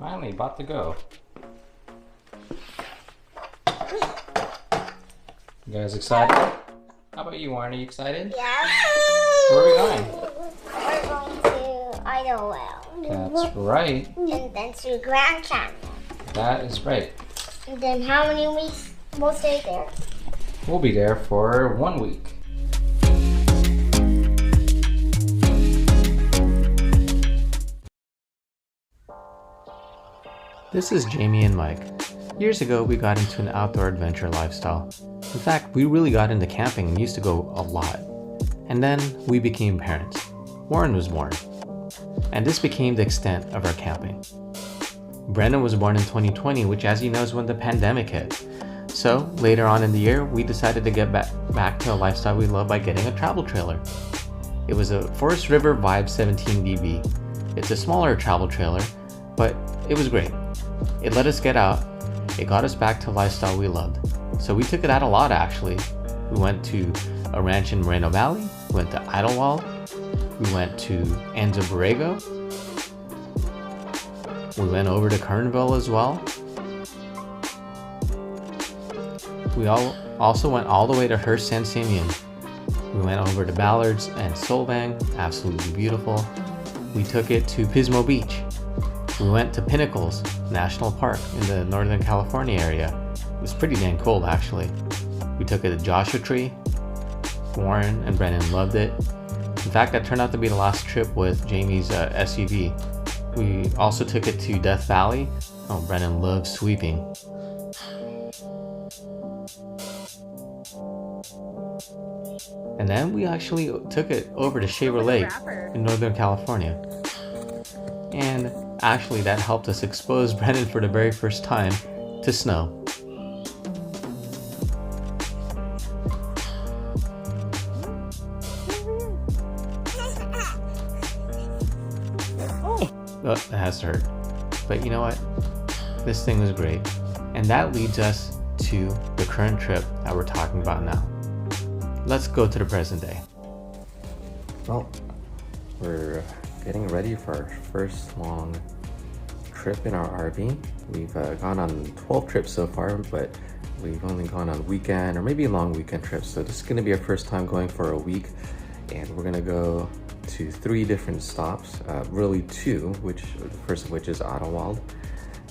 Finally, about to go. You guys excited? How about you, Warren? Are you excited? Yeah. Where are we going? We're going to Idyllwild. That's right. And then to Grand Canyon. That is right. And then how many weeks we'll stay there? We'll be there for 1 week. This is Jamie and Mike. Years ago, we got into an outdoor adventure lifestyle. In fact, we really got into camping and used to go a lot. And then we became parents. Warren was born. And this became the extent of our camping. Brendan was born in 2020, which, as you know, is when the pandemic hit. So later on in the year, we decided to get back to a lifestyle we love by getting a travel trailer. It was a Forest River Vibe 17DB. It's a smaller travel trailer, but it was great. It let us get out. It got us back to a lifestyle we loved. So we took it out a lot, actually. We went to a ranch in Moreno Valley. We went to Idyllwild. We went to Anza Borrego. We went over to Kernville as well. We also went all the way to Hearst San Simeon. We went over to Ballards and Solvang, absolutely beautiful. We took it to Pismo Beach. We went to Pinnacles National Park in the Northern California area. It was pretty dang cold, actually. We took it to Joshua Tree. Warren and Brennan loved it. In fact, that turned out to be the last trip with Jamie's SUV. We also took it to Death Valley. Oh, Brennan loves sweeping. And then we actually took it over to Shaver Lake in Northern California. And actually that helped us expose Brennan for the very first time to snow. Oh, that has to hurt. But you know what? This thing was great. And that leads us to the current trip that we're talking about now. Let's go to the present day. Well, we're getting ready for our first long trip in our RV. We've gone on 12 trips so far, but we've only gone on weekend or maybe long weekend trips. So this is going to be our first time going for a week, and we're going to go to 3 different stops, really 2, which the first of which is Idyllwild.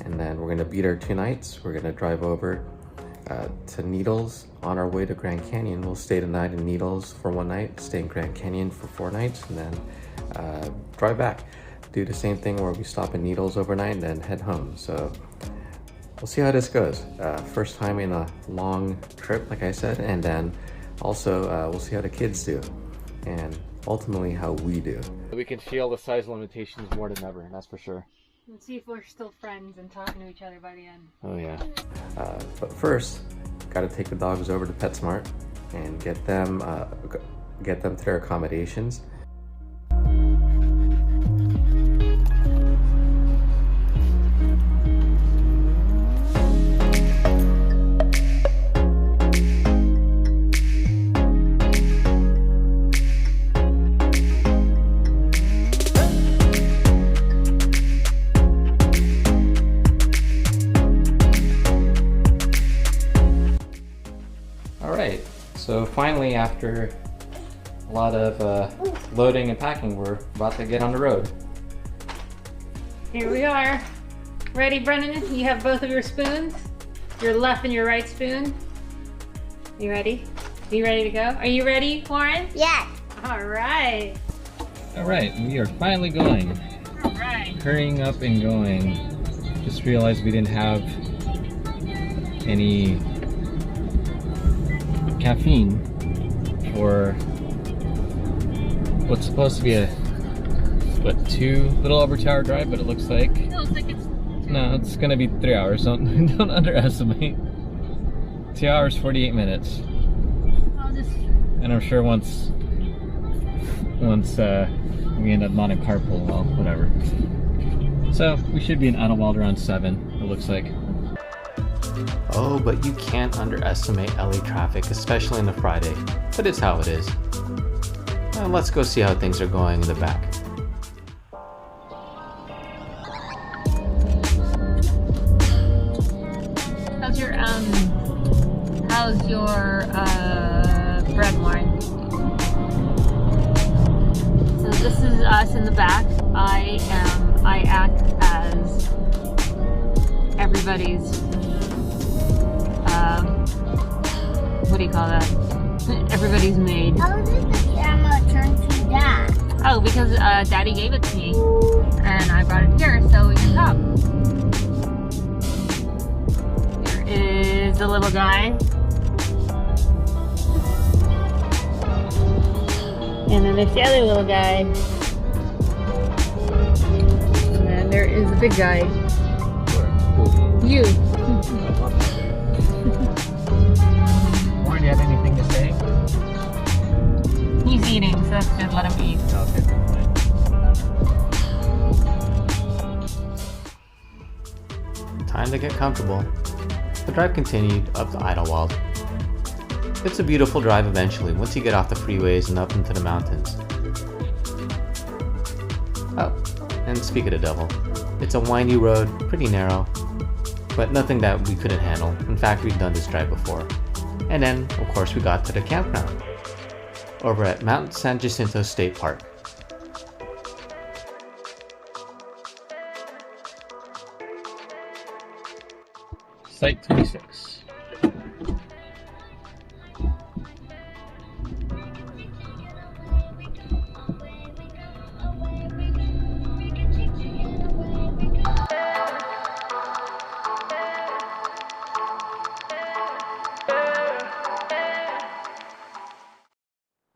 And then we're going to beat our 2 nights. We're going to drive over to Needles. On our way to Grand Canyon, we'll stay the night in Needles for 1 night, stay in Grand Canyon for 4 nights, and then drive back. Do the same thing where we stop in Needles overnight and then head home. So we'll see how this goes. First time in a long trip, like I said, and then also we'll see how the kids do, and ultimately how we do. We can feel the size limitations more than ever, that's for sure. Let's see if we're still friends and talking to each other by the end. Oh yeah. But first, got to take the dogs over to PetSmart and get them to their accommodations. Alright, so finally, after a lot of loading and packing, we're about to get on the road. Here we are. Ready, Brennan? You have both of your spoons? Your left and your right spoon? You ready? Are you ready to go? Are you ready, Warren? Yes. Alright. Alright, we are finally going. Alright. Hurrying up and going. Just realized we didn't have any caffeine for what's supposed to be a little over 2 hour drive, but it looks like it's gonna be 3 hours. Don't underestimate. 2 hours 48 minutes. And I'm sure once we end up not in carpool, well, whatever. So we should be in Idyllwild around 7, it looks like. Oh, but you can't underestimate LA traffic, especially on a Friday. But it's how it is. Let's go see how things are going in the back. us in the back. I act as everybody's, what do you call that? Everybody's maid. How did the camera turn to that? Oh, because Daddy gave it to me, and I brought it here so we can talk. Here is the little guy. And then there's the other little guy. And then there is the big guy. You. Warren, do you have anything to say? He's eating, so that's good. Let him eat. Okay. Time to get comfortable. The drive continued up to Idyllwild. It's a beautiful drive eventually once you get off the freeways and up into the mountains. Oh, and speak of the devil, it's a windy road, pretty narrow, but nothing that we couldn't handle. In fact, we've done this drive before. And then, of course, we got to the campground over at Mount San Jacinto State Park. Site 26.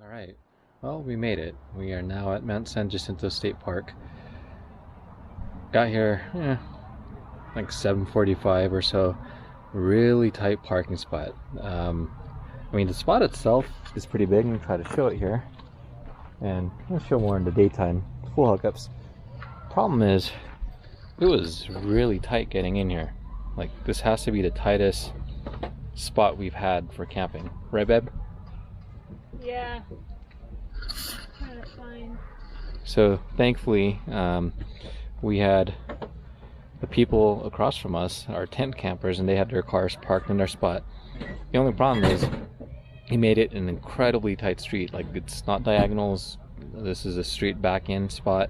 Alright, well, we made it. We are now at Mount San Jacinto State Park. Got here, like 7:45 or so. Really tight parking spot. I mean, the spot itself is pretty big. I'm gonna try to show it here, and I'll show more in the daytime. Full hookups. Problem is, it was really tight getting in here. Like, this has to be the tightest spot we've had for camping, right, babe? Yeah. That's fine. So thankfully, we had the people across from us, our tent campers, and they had their cars parked in their spot. The only problem is he made it an incredibly tight street. Like, it's not diagonals. This is a straight back in spot,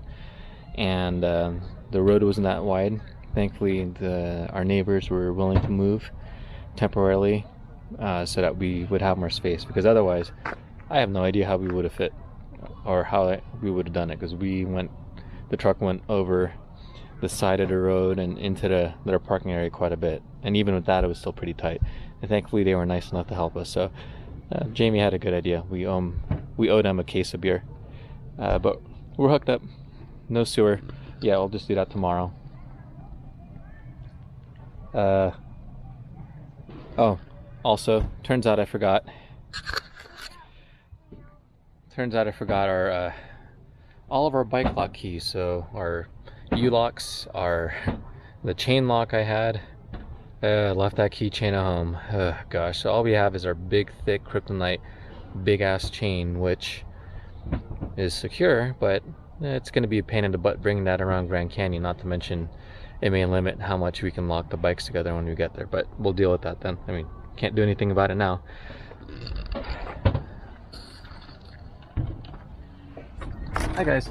and the road wasn't that wide. Thankfully, our neighbors were willing to move temporarily so that we would have more space, because otherwise I have no idea how we would have fit or how we would have done it, because the truck went over the side of the road and into their parking area quite a bit, and even with that it was still pretty tight. And thankfully they were nice enough to help us. So Jamie had a good idea. We owe them a case of beer, but we're hooked up. No sewer. Yeah, we'll just do that tomorrow. Oh, also, turns out I forgot our all of our bike lock keys. So our U-locks, the chain lock I had, left that keychain at home. Gosh, so all we have is our big, thick kryptonite, big ass chain, which is secure, but it's going to be a pain in the butt bringing that around Grand Canyon. Not to mention, it may limit how much we can lock the bikes together when we get there. But we'll deal with that then. I mean, can't do anything about it now. Hi guys.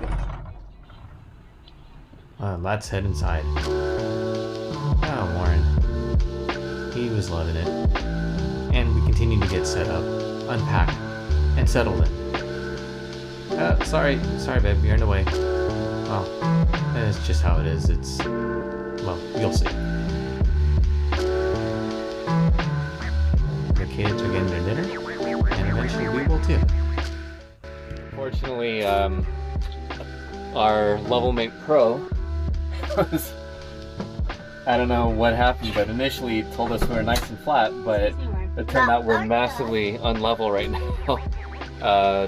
Let's head inside. Oh, Warren. He was loving it. And we continue to get set up, unpacked, and settled in. Sorry babe, you're in the way. Well, that's just how it is. Well, you'll see. The kids are getting their dinner, and eventually we will too. Fortunately, our Levelmate Pro was, I don't know what happened, but initially it told us we were nice and flat, but it turned out we're massively unlevel right now.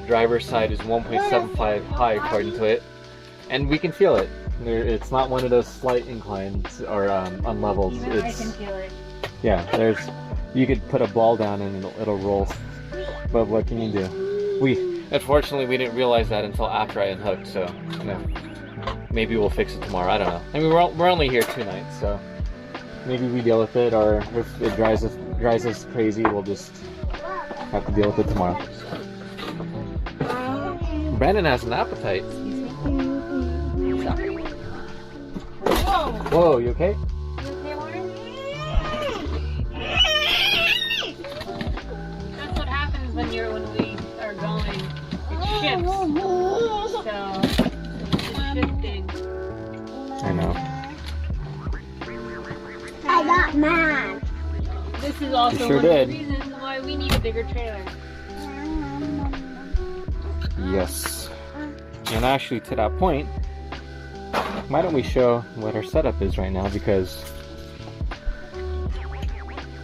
Driver's side is 1.75 high according to it, and we can feel it. It's not one of those slight inclines or unlevels. Even I can feel it. Yeah, you could put a ball down and it'll roll, but what can you do? Unfortunately, we didn't realize that until after I unhooked, so maybe we'll fix it tomorrow. I don't know. I mean, we're only here 2 nights, so maybe we deal with it, or if it drives us crazy, we'll just have to deal with it tomorrow. Brandon has an appetite. Whoa, you okay? You okay, Warren? That's what happens when we are going. It shifts. So it's shifting. I know. I got mine. This is also sure one of did. the reasons why we need a bigger trailer. Yes. And actually, to that point, why don't we show what our setup is right now? Because,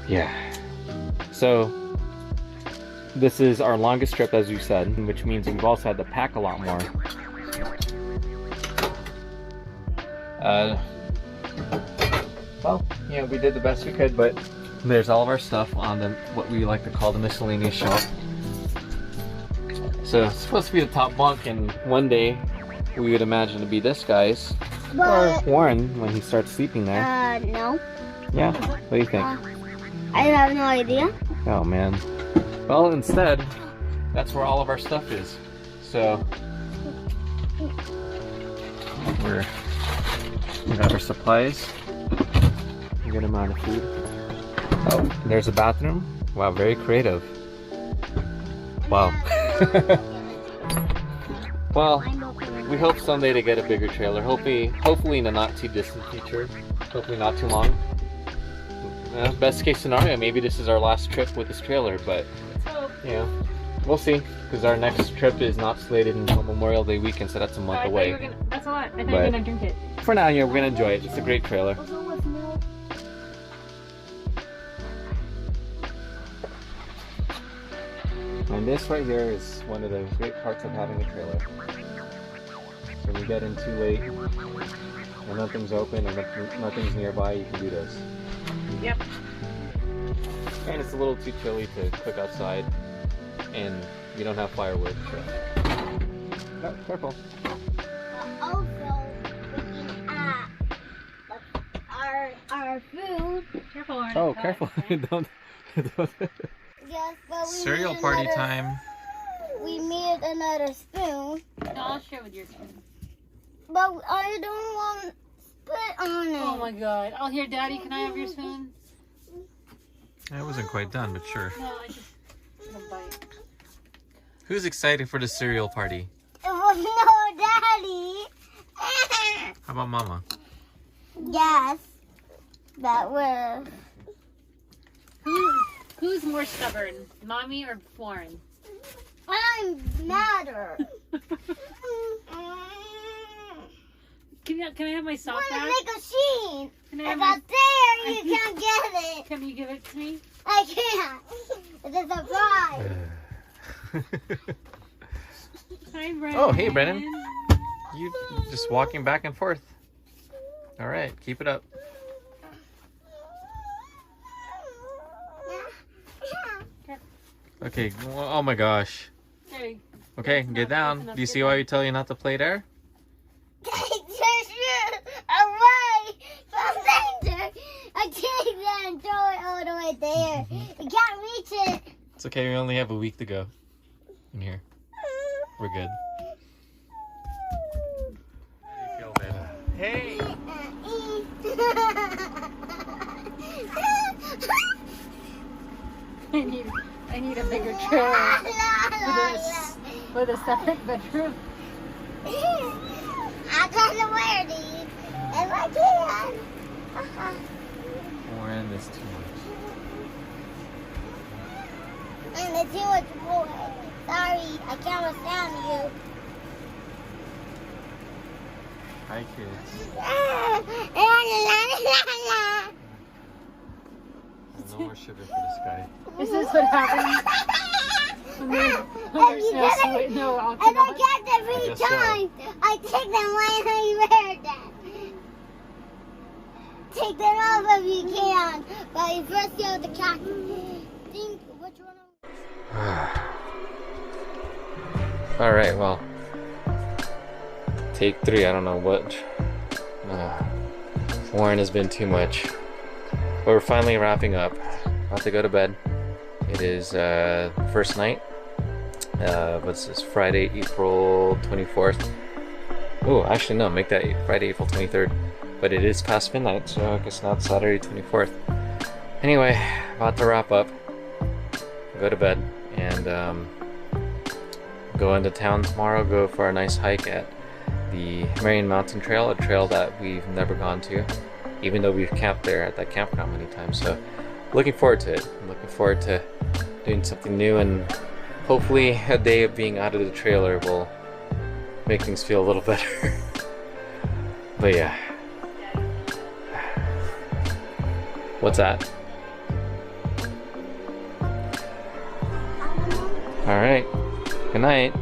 yeah. So, this is our longest trip, as you said, which means we've also had to pack a lot more. Well, yeah, we did the best we could, but there's all of our stuff on the what we like to call the miscellaneous shelf. So it's supposed to be the top bunk, and one day we would imagine to be this guy's or Warren when he starts sleeping there. No. Yeah, what do you think? I have no idea. Oh man. Well, instead, that's where all of our stuff is. So we got our supplies, a good amount of food. Oh, there's a bathroom. Wow, very creative. Wow. Well, we hope someday to get a bigger trailer. Hopefully in a not too distant future. Hopefully not too long. Best case scenario, maybe this is our last trip with this trailer, but you know, we'll see. Because our next trip is not slated until Memorial Day weekend, so that's a month away. That's a lot. I thought you were gonna drink it. For now, yeah, we're gonna enjoy it. It's a great trailer. And this right here is one of the great parts of having a trailer. So when you get in too late, and nothing's open, and nothing's nearby, you can do this. Yep. And it's a little too chilly to cook outside, and we don't have firewood, so... No, careful. Also, looking at our food. Careful, Warren. Oh, careful. don't. Yes, but we Cereal made party another- time. We made another spoon, No, I'll share with your spoon. but I don't want spit on it. Oh my god. Oh, here, Daddy, can I have your spoon? It wasn't quite done, but sure. No, I just took a bite. Who's excited for the cereal party? Oh, no, Daddy. How about Mama? Yes, that was. Who's more stubborn, Mommy or Warren? I'm madder. Can I have my sock I back? want to make a sheen. Can I If have my... it's there, you can't get it. Can you give it to me? I can't. It's a surprise. Hi, Brennan. Oh, hey, Brennan. You just walking back and forth. All right, keep it up. Okay. Well, oh my gosh. There you go. Okay, get down. Do you see why we tell you not to play there? Away from danger. I take that and throw it all the way there. You can't reach it. It's okay. We only have a week to go in here. We're good. Hey. I need a bigger trailer for the separate bedroom. I'm gonna wear these if I can. Warren, this too much. And it's too much more. Sorry, I can't understand you. Hi, kids. No more sugar for this guy. Is this what happens when there's no If alcohol? I get them I every guess so. time, I take them when you wear them. Take them off if you can, but you first go to the cat. Think which one? All right, well, take 3. I don't know what. Warren has been too much, but we're finally wrapping up. About to go to bed. It is first night. What's this? Friday, April 24th. Oh, actually no, make that Friday, April 23rd. but it is past midnight, so I guess now it's Saturday 24th. Anyway, about to wrap up, go to bed, and go into town tomorrow, go for a nice hike at the Marion Mountain Trail, a trail that we've never gone to, even though we've camped there at that campground many times. So looking forward to it. I'm looking forward to doing something new, and hopefully a day of being out of the trailer will make things feel a little better. But yeah. What's that? Alright. Good night.